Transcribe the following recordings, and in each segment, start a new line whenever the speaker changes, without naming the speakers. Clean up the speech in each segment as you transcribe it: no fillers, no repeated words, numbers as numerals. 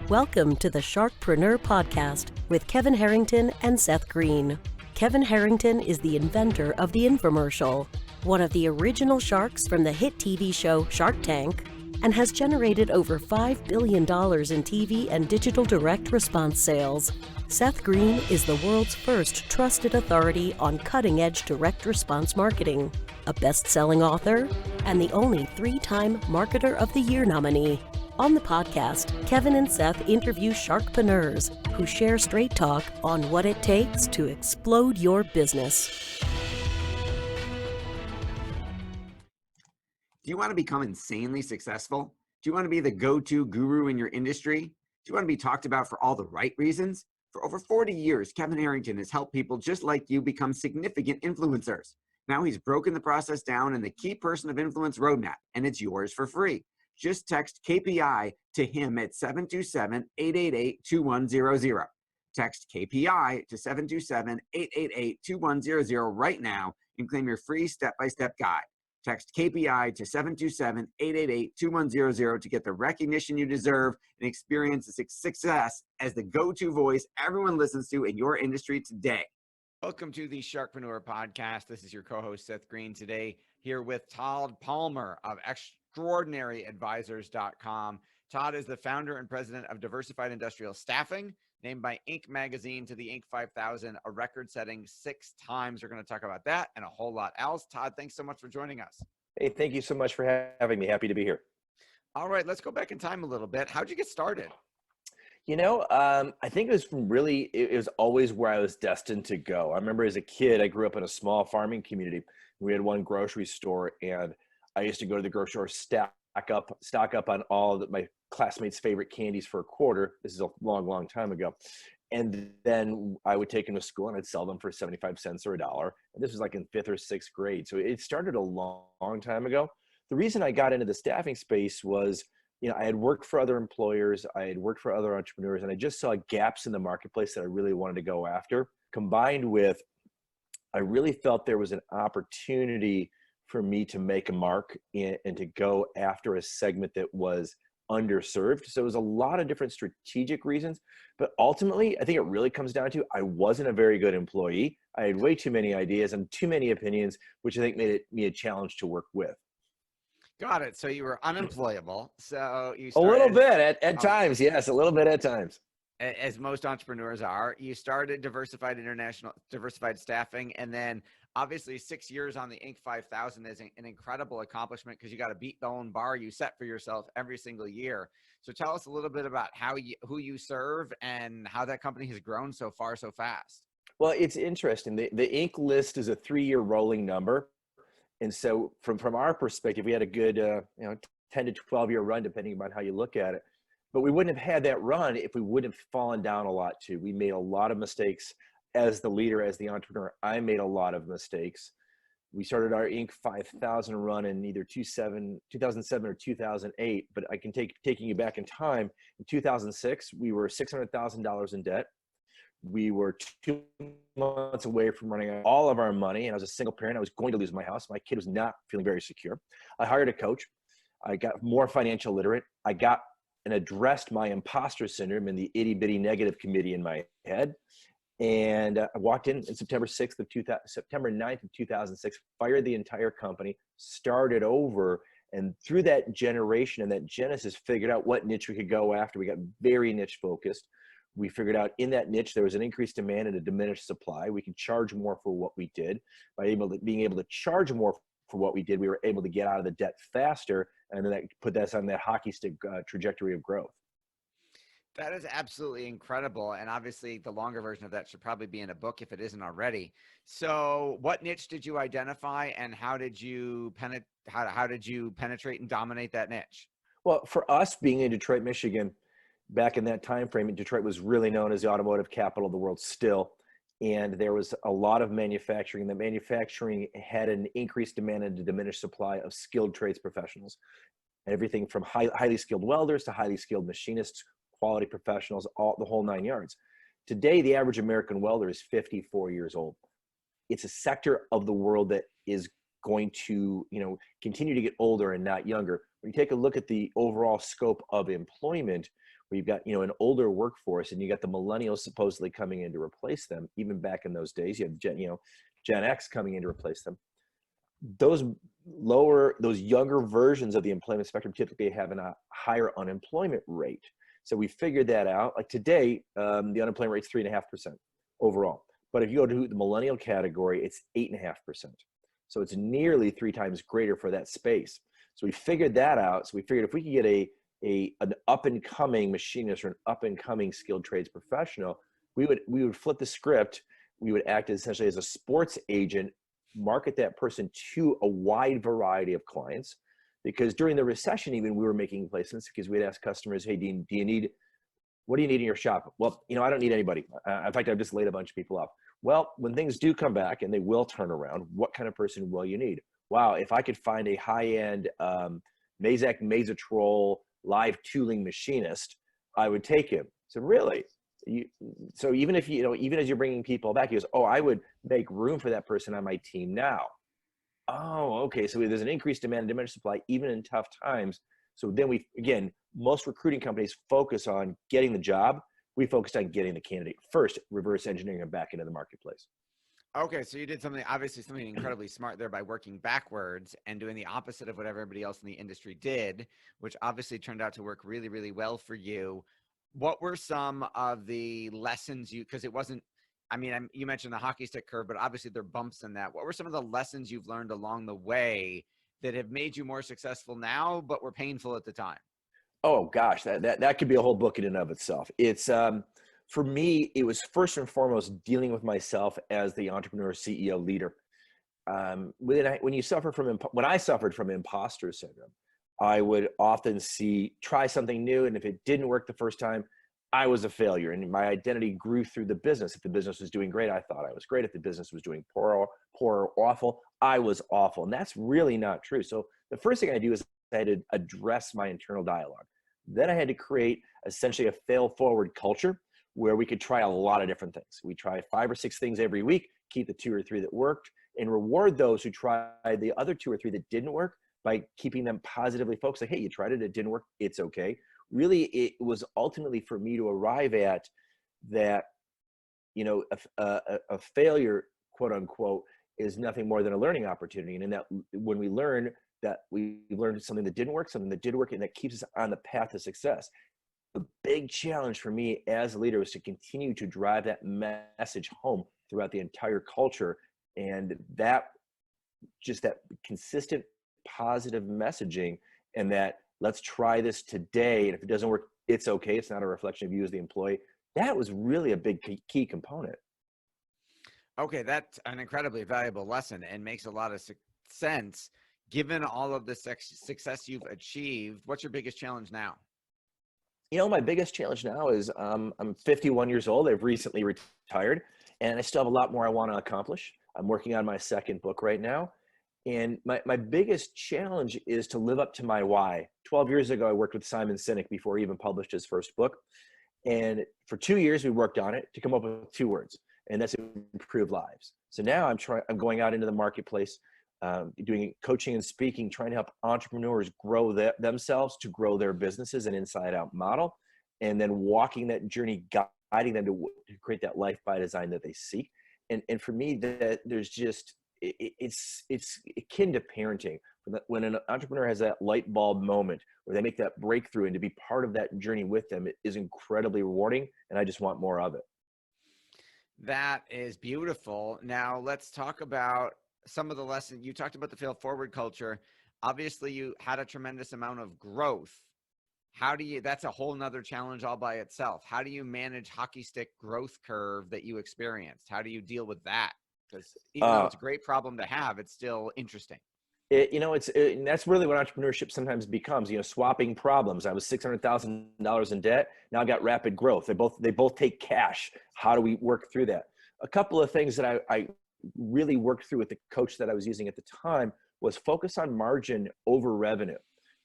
Welcome to the SharkPreneur podcast with Kevin Harrington and Seth Green. Kevin Harrington is the inventor of the infomercial, one of the original sharks from the hit TV show Shark Tank, and has generated over $5 billion in TV and digital direct response sales. Seth Green is the world's first trusted authority on cutting-edge direct response marketing, a best-selling author, and the only 3-time Marketer of the Year nominee. On the podcast, Kevin and Seth interview sharkpreneurs who share straight talk on what it takes to explode your business.
Do you want to become insanely successful? Do you want to be the go-to guru in your industry? Do you want to be talked about for all the right reasons? For over 40 years, Kevin Harrington has helped people just like you become significant influencers. Now he's broken the process down in the Key Person of Influence roadmap, and it's yours for free. Just text KPI to him at 727-888-2100. Text KPI to 727-888-2100 right now and claim your free step-by-step guide. Text KPI to 727-888-2100 to get the recognition you deserve and experience the success as the go-to voice everyone listens to in your industry today. Welcome to the SharkPreneur podcast. This is your co-host, Seth Green, today here with Todd Palmer of ExtraordinaryAdvisors.com. Todd is the founder and president of Diversified Industrial Staffing, named by Inc. magazine to the Inc. 5000, a record-setting 6 times. We're going to talk about that and a whole lot else. Todd, thanks so much for joining us.
Hey, thank you so much for having me. Happy to be here.
All right, let's go back in time a little bit. How'd you get started?
You know, I think it was always where I was destined to go. I remember as a kid, I grew up in a small farming community. We had one grocery store, and I used to go to the grocery store, stock up on all of my classmates' favorite candies for a quarter. This is a long, long time ago. And then I would take them to school and I'd sell them for 75 cents or $1. And this was like in 5th or 6th grade. So it started a long time ago. The reason I got into the staffing space was, you know, I had worked for other employers, I had worked for other entrepreneurs, and I just saw gaps in the marketplace that I really wanted to go after, combined with, I really felt there was an opportunity for me to make a mark and to go after a segment that was underserved. So it was a lot of different strategic reasons, but ultimately, I think it really comes down to, I wasn't a very good employee. I had way too many ideas and too many opinions, which I think made me a challenge to work with.
Got it. So you were unemployable. So you
started, a little bit at times. Yes, a little bit at times.
As most entrepreneurs are. You started Diversified Staffing, and then obviously 6 years on the Inc. 5000 is an incredible accomplishment because you got to beat the own bar you set for yourself every single year. So tell us a little bit about who you serve and how that company has grown so far so fast.
Well, it's interesting. The Inc. list is a 3-year rolling number. And so from our perspective, we had a good 10 to 12 year run, depending upon how you look at it. But we wouldn't have had that run if we wouldn't have fallen down a lot too. We made a lot of mistakes as the leader, as the entrepreneur. I made a lot of mistakes. We started our Inc. 5000 run in either 2007 or 2008, but I can taking you back in time. In 2006, we were $600,000 in debt. We were 2 months away from running out all of our money, and I was a single parent. I was going to lose my house. My kid was not feeling very secure. I hired a coach. I got more financial literate. I got and addressed my imposter syndrome and the itty bitty negative committee in my head. And I walked in September 9th of 2006, fired the entire company, started over, and through that generation and that genesis, figured out what niche we could go after. We got very niche focused. We figured out in that niche, there was an increased demand and a diminished supply. We could charge more for what we did. By being able to charge more for what we did, we were able to get out of the debt faster, and then that put us on that hockey stick trajectory of growth.
That is absolutely incredible. And obviously the longer version of that should probably be in a book if it isn't already. So what niche did you identify, and how did you penetrate and dominate that niche?
Well, for us being in Detroit, Michigan, back in that time frame, Detroit was really known as the automotive capital of the world still. And there was a lot of manufacturing. The manufacturing had an increased demand and a diminished supply of skilled trades professionals. Everything from highly skilled welders to highly skilled machinists, quality professionals, the whole 9 yards. Today, the average American welder is 54 years old. It's a sector of the world that is going to, continue to get older and not younger. When you take a look at the overall scope of employment, where you've got, an older workforce, and you got the millennials supposedly coming in to replace them. Even back in those days, you have Gen X coming in to replace them. Those younger versions of the employment spectrum typically have a higher unemployment rate. So we figured that out. Like today, the unemployment rate is 3.5% overall. But if you go to the millennial category, it's 8.5%. So it's nearly 3 times greater for that space. So we figured that out. So we figured if we could get an up-and-coming machinist or an up-and-coming skilled trades professional, we would flip the script. We would act essentially as a sports agent, market that person to a wide variety of clients. Because during the recession, even, we were making placements because we'd ask customers, hey, Dean, what do you need in your shop? Well, I don't need anybody. In fact, I've just laid a bunch of people off. Well, when things do come back, and they will turn around, what kind of person will you need? Wow, if I could find a high-end Mazak Mazatrol live tooling machinist, I would take him. So really, so even if even as you're bringing people back, he goes, oh, I would make room for that person on my team now. Oh, okay. So there's an increased demand and diminished supply, even in tough times. So then most recruiting companies focus on getting the job. We focused on getting the candidate first, reverse engineering them back into the marketplace.
Okay, so you did something incredibly smart there by working backwards and doing the opposite of what everybody else in the industry did, which obviously turned out to work really, really well for you. What were some of the lessons because it wasn't, you mentioned the hockey stick curve, but obviously there are bumps in that. What were some of the lessons you've learned along the way that have made you more successful now, but were painful at the time?
Oh gosh, that could be a whole book in and of itself. It's for me, it was first and foremost dealing with myself as the entrepreneur, CEO, leader. When I suffered from imposter syndrome, I would often try something new, and if it didn't work the first time, I was a failure, and my identity grew through the business. If the business was doing great, I thought I was great. If the business was doing poor or awful, I was awful, and that's really not true. So the first thing I do is I had to address my internal dialogue. Then I had to create essentially a fail-forward culture where we could try a lot of different things. We try 5 or 6 things every week, keep the 2 or 3 that worked, and reward those who tried the other 2 or 3 that didn't work by keeping them positively focused. Like, hey, you tried it, it didn't work, it's okay. Really, it was ultimately for me to arrive at that, a failure, quote unquote, is nothing more than a learning opportunity. And in that, when we learn that we learned something that didn't work, something that did work, and that keeps us on the path to success. The big challenge for me as a leader was to continue to drive that message home throughout the entire culture. And that consistent positive messaging, and that let's try this today. And if it doesn't work, it's okay. It's not a reflection of you as the employee. That was really a big key component.
Okay, that's an incredibly valuable lesson and makes a lot of sense. Given all of the success you've achieved, what's your biggest challenge now?
My biggest challenge now is I'm 51 years old. I've recently retired, and I still have a lot more I want to accomplish. I'm working on my second book right now. And my biggest challenge is to live up to my why. 12 years ago, I worked with Simon Sinek before he even published his first book. And for 2 years, we worked on it to come up with 2 words, and that's improve lives. So now I'm going out into the marketplace, doing coaching and speaking, trying to help entrepreneurs grow themselves, to grow their businesses, an inside out model, and then walking that journey, guiding them to create that life by design that they seek. And for me, that there's just, it's akin to parenting. When an entrepreneur has that light bulb moment where they make that breakthrough, and to be part of that journey with them, it is incredibly rewarding, and I just want more of it.
That is beautiful. Now let's talk about some of the lessons. You talked about the fail forward culture. Obviously you had a tremendous amount of growth. That's a whole nother challenge all by itself. How do you manage hockey stick growth curve that you experienced? How do you deal with that? Because even though it's a great problem to have, it's still interesting.
And that's really what entrepreneurship sometimes becomes, swapping problems. I was $600,000 in debt. Now I've got rapid growth. They both take cash. How do we work through that? A couple of things that I really worked through with the coach that I was using at the time was focus on margin over revenue.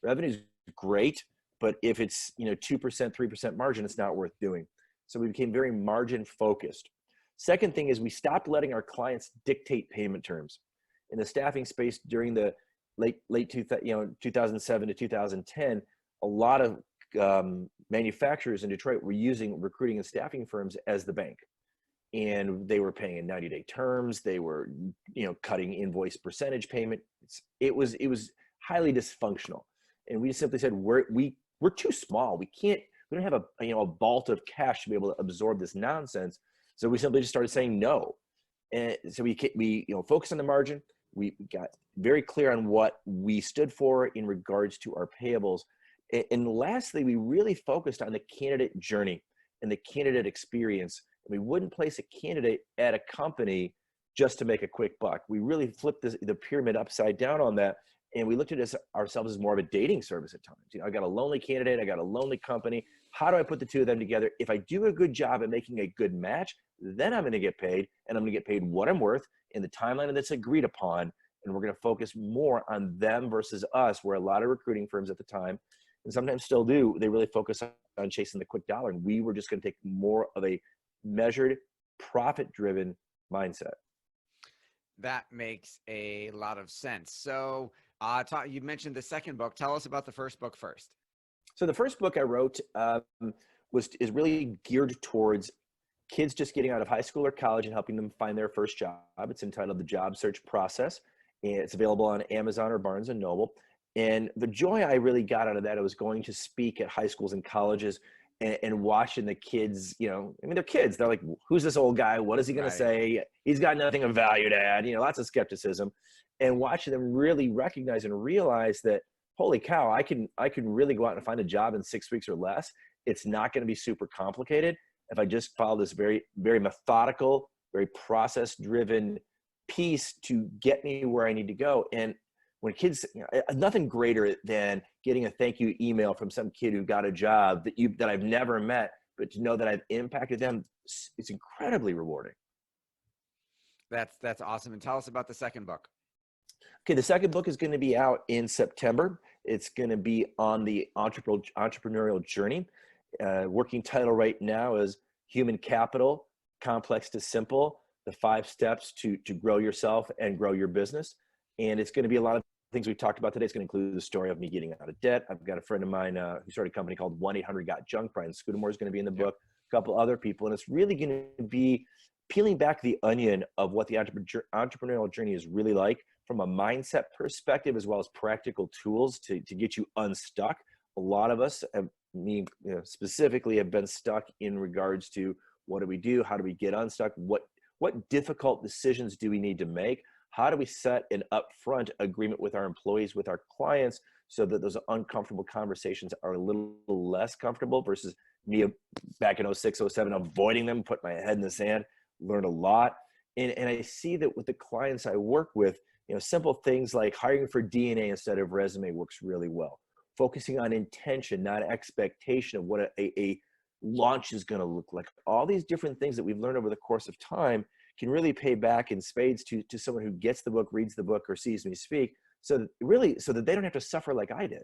Revenue is great, but if it's 2%, 3% margin, it's not worth doing. So we became very margin focused. Second thing is we stopped letting our clients dictate payment terms. In the staffing space during the late 2007 to 2010, a lot of manufacturers in Detroit were using recruiting and staffing firms as the bank. And they were paying in 90-day terms. They were, cutting invoice percentage payment. It was highly dysfunctional. And we simply said, we're too small. We don't have a vault of cash to be able to absorb this nonsense. So we simply just started saying no. And so we focused on the margin. We got very clear on what we stood for in regards to our payables. And lastly, we really focused on the candidate journey and the candidate experience. We wouldn't place a candidate at a company just to make a quick buck. We really flipped the pyramid upside down on that. And we looked at ourselves as more of a dating service at times. I got a lonely candidate, I got a lonely company. How do I put the two of them together? If I do a good job at making a good match, then I'm going to get paid, and I'm going to get paid what I'm worth in the timeline that's agreed upon. And we're going to focus more on them versus us, where a lot of recruiting firms at the time, and sometimes still do, they really focus on chasing the quick dollar. And we were just going to take more of a measured, profit-driven mindset.
That makes a lot of sense. So Todd, you mentioned the second book. Tell us about the first book first.
So the first book I wrote is really geared towards kids just getting out of high school or college and helping them find their first job. It's entitled The Job Search Process, and it's available on Amazon or Barnes & Noble. And the joy I really got out of that, I was going to speak at high schools and colleges and watching the kids, they're kids. They're like, who's this old guy? What is he going to say? He's got nothing of value to add, lots of skepticism. And watching them really recognize and realize that, holy cow, I can really go out and find a job in 6 weeks or less. It's not going to be super complicated if I just follow this very, very methodical, very process-driven piece to get me where I need to go. And when kids, nothing greater than getting a thank you email from some kid who got a job that I've never met, but to know that I've impacted them, it's incredibly rewarding.
That's awesome. And tell us about the second book.
Okay, the second book is going to be out in September. It's going to be on the entrepreneurial journey. Working title right now is Human Capital, Complex to Simple, the 5 steps to grow yourself and grow your business. And it's going to be a lot of things we talked about today. It's going to include the story of me getting out of debt. I've got a friend of mine who started a company called 1-800-GOT-JUNK. Brian Scudamore is going to be in the book, a couple other people. And it's really going to be peeling back the onion of what the entrepreneurial journey is really like from a mindset perspective, as well as practical tools to get you unstuck. A lot of us, me specifically, have been stuck in regards to what do we do? How do we get unstuck? What difficult decisions do we need to make? How do we set an upfront agreement with our employees, with our clients, so that those uncomfortable conversations are a little less comfortable versus me back in 06, 07, avoiding them, put my head in the sand, learned a lot. And I see that with the clients I work with, simple things like hiring for DNA instead of resume works really well. Focusing on intention, not expectation of what a launch is going to look like. All these different things that we've learned over the course of time can really pay back in spades to someone who gets the book, reads the book, or sees me speak, so that they don't have to suffer like I did.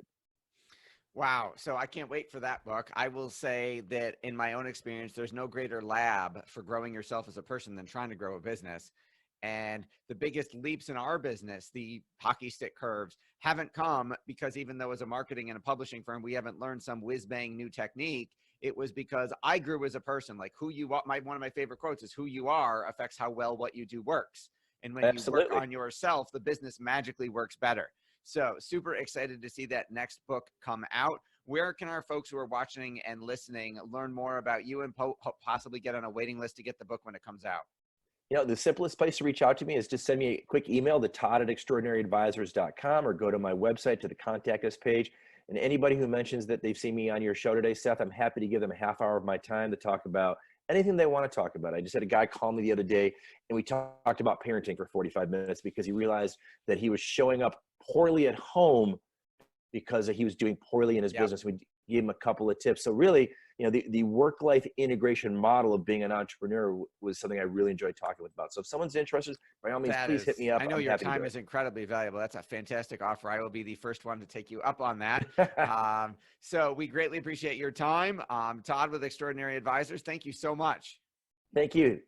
Wow. So I can't wait for that book. I will say that in my own experience, there's no greater lab for growing yourself as a person than trying to grow a business. And the biggest leaps in our business, the hockey stick curves, haven't come because even though as a marketing and a publishing firm, we haven't learned some whiz-bang new technique. It was because I grew as a person. Like who you are, one of my favorite quotes is, who you are affects how well what you do works. And when
Absolutely.
you work on yourself, the business magically works better. So super excited to see that next book come out. Where can our folks who are watching and listening learn more about you and possibly get on a waiting list to get the book when it comes out?
The simplest place to reach out to me is just send me a quick email to todd@extraordinaryadvisors.com, or go to my website to the contact us page. And anybody who mentions that they've seen me on your show today, Seth, I'm happy to give them a half hour of my time to talk about anything they want to talk about. I just had a guy call me the other day, and we talked about parenting for 45 minutes because he realized that he was showing up poorly at home because he was doing poorly in his business. We gave him a couple of tips. So really, the work-life integration model of being an entrepreneur was something I really enjoyed talking about. So if someone's interested, by all means, please hit me up.
I know your time is incredibly valuable. That's a fantastic offer. I will be the first one to take you up on that. So we greatly appreciate your time. Todd with Extraordinary Advisors, thank you so much.
Thank you.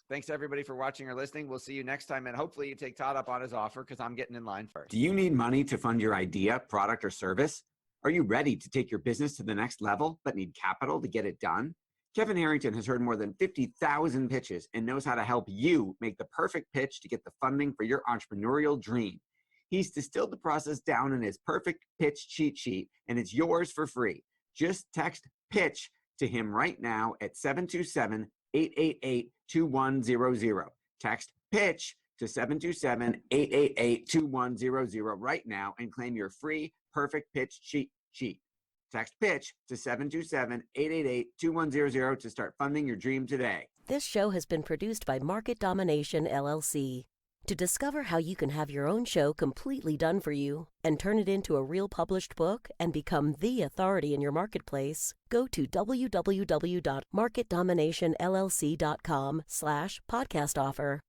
Thanks everybody for watching or listening. We'll see you next time. And hopefully you take Todd up on his offer, because I'm getting in line first.
Do you need money to fund your idea, product, or service?
Are you ready to take your business to the next level but need capital to get it done? Kevin Harrington has heard more than 50,000 pitches and knows how to help you make the perfect pitch to get the funding for your entrepreneurial dream. He's distilled the process down in his perfect pitch cheat sheet, and it's yours for free. Just text PITCH to him right now at 727-888-2100. Text PITCH to 727-888-2100 right now and claim your free perfect pitch cheat sheet. Text PITCH to 727-888-2100 to start funding your dream today.
This show has been produced by Market Domination, LLC. To discover how you can have your own show completely done for you and turn it into a real published book and become the authority in your marketplace, go to www.marketdominationllc.com/podcast offer.